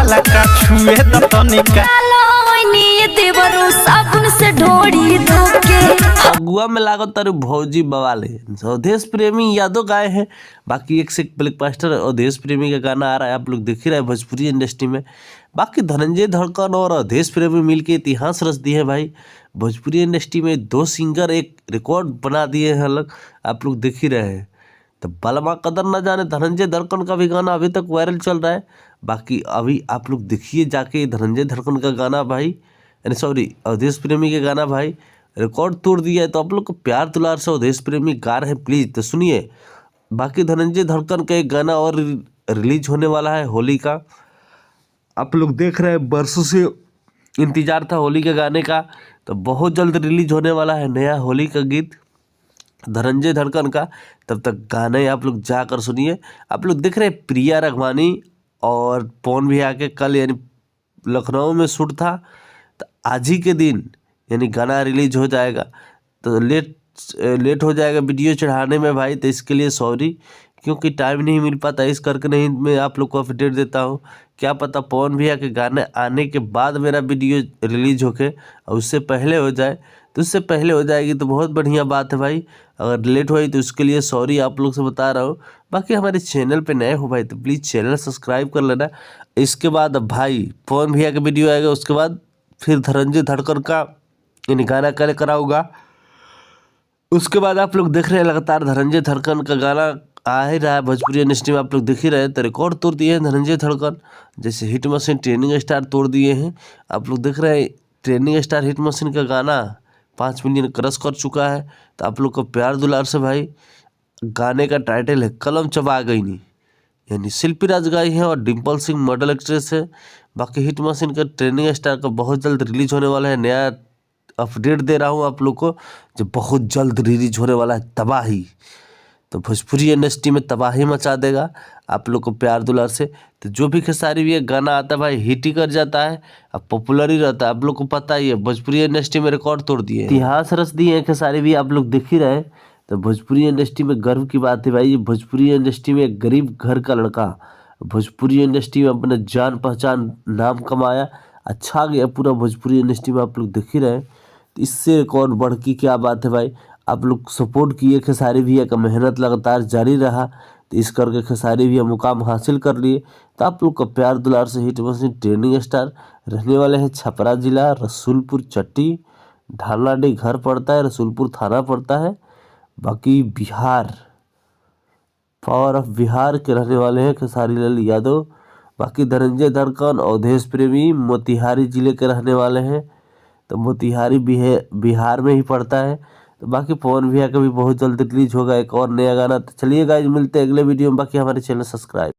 हला का छुए त तनिका देवरो साबुन से ढोड़ी धोके अगुआ में लागत तारू भौजी बवाले स्वदेश प्रेमी यादव गाए हैं। बाकी एक से एक ब्लॉकबस्टर अवधेश प्रेमी का गाना आ रहा है, आप लोग देख ही रहे हैं भोजपुरी इंडस्ट्री में। बाकी धनंजय धड़कन और अवधेश प्रेमी मिलके इतिहास रच दिए हैं भाई। भोजपुरी इंडस्ट्री में दो सिंगर एक रिकॉर्ड बना दिए हैं अलग, आप लोग देख ही रहे हैं। तो बलमा कदर न जाने धनंजय धड़कन का भी गाना अभी तक वायरल चल रहा है। बाकी अभी आप लोग देखिए जाके धनंजय धड़कन का गाना भाई, यानी सॉरी अवधेश प्रेमी के गाना भाई रिकॉर्ड तोड़ दिया है। तो आप लोग को प्यार दुलार से अवधेश प्रेमी गा रहे हैं, प्लीज़ तो सुनिए। बाकी धनंजय धड़कन का एक गाना और रिलीज होने वाला है होली का, आप लोग देख रहे हैं। बरसों से इंतजार था होली के गाने का, तो बहुत जल्द रिलीज होने वाला है नया होली का गीत धनंजय धड़कन का। तब तक गाने आप लोग जाकर सुनिए। आप लोग देख रहे हैं प्रिया रघवानी और पवन भी आके कल यानी लखनऊ में शूट था, तो आज ही के दिन यानी गाना रिलीज हो जाएगा। तो लेट हो जाएगा वीडियो चढ़ाने में भाई, तो इसके लिए सॉरी, क्योंकि टाइम नहीं मिल पाता इस करके नहीं मैं आप लोग को अपडेट देता हूँ। क्या पता पवन भैया के गाने आने के बाद मेरा वीडियो रिलीज होके और उससे पहले हो जाए, तो उससे पहले हो जाएगी तो बहुत बढ़िया बात है भाई। अगर लेट हुई तो उसके लिए सॉरी आप लोग से बता रहा हूँ। बाकी हमारे चैनल पे नए हो भाई तो प्लीज़ चैनल सब्सक्राइब कर लेना। इसके बाद भाई पवन भैया का वीडियो आएगा, उसके बाद फिर धनंजय धड़कन का यानी गाना कल कराऊंगा। उसके बाद आप लोग देख रहे हैं लगातार धनंजय धड़कन का गाना आ ही रहा है भोजपुरी इंडस्ट्री में, आप लोग देख ही रहे हैं। तो रिकॉर्ड तोड़ दिए हैं धनंजय धड़कन, जैसे हिट मशीन ट्रेनिंग स्टार तोड़ दिए हैं। आप लोग देख रहे हैं ट्रेनिंग स्टार हिट मशीन का गाना 5 मिलियन क्रॉस कर चुका है। तो आप लोग को प्यार दुलार से भाई, गाने का टाइटल है कलम चबा गई नी, यानी शिल्पी राज गाई है और डिम्पल सिंह मॉडल एक्ट्रेस है। बाकी हिट मशीन का ट्रेनिंग स्टार का बहुत जल्द रिलीज होने वाला है, नया अपडेट दे रहा हूँ आप लोग को, जो बहुत जल्द रिलीज होने वाला है तबाही। तो भोजपुरी इंडस्ट्री में तबाही मचा देगा आप लोग को प्यार दुलार से। तो जो भी खेसारी भी गाना आता है भाई हिट ही कर जाता है, अब पॉपुलर ही रहता है, आप लोग को पता ही है। भोजपुरी इंडस्ट्री में रिकॉर्ड तोड़ दिए, इतिहास रच दिए हैं खेसारी भी, आप लोग देख ही रहे। तो भोजपुरी इंडस्ट्री में गर्व की बात है भाई, ये भोजपुरी इंडस्ट्री में एक गरीब घर का लड़का भोजपुरी इंडस्ट्री में अपने जान पहचान नाम कमाया, अच्छा गया पूरा भोजपुरी इंडस्ट्री में, आप लोग देख ही रहे। तो इससे रिकॉर्ड बढ़ की क्या बात है भाई। आप लोग सपोर्ट किए, खेसारी भैया का मेहनत लगातार जारी रहा, तो इस करके खेसारी भैया मुकाम हासिल कर लिए। तो आप लोग का प्यार दुलार से हिट मशीन ट्रेनिंग स्टार रहने वाले हैं छपरा जिला रसूलपुर चट्टी, ढालनाडी घर पड़ता है, रसूलपुर थाना पड़ता है। बाकी बिहार, पावर ऑफ बिहार के रहने वाले हैं खेसारी लाल यादव। बाकी धनंजय धड़कन अवधेश प्रेमी मोतिहारी जिले के रहने वाले हैं, तो मोतिहारी भी है बिहार में ही पड़ता है। तो बाकी पवन भैया का भी बहुत जल्द रिलीज होगा एक और नया गाना। तो चलिए गाइस मिलते हैं अगले वीडियो में, बाकी हमारे चैनल सब्सक्राइब।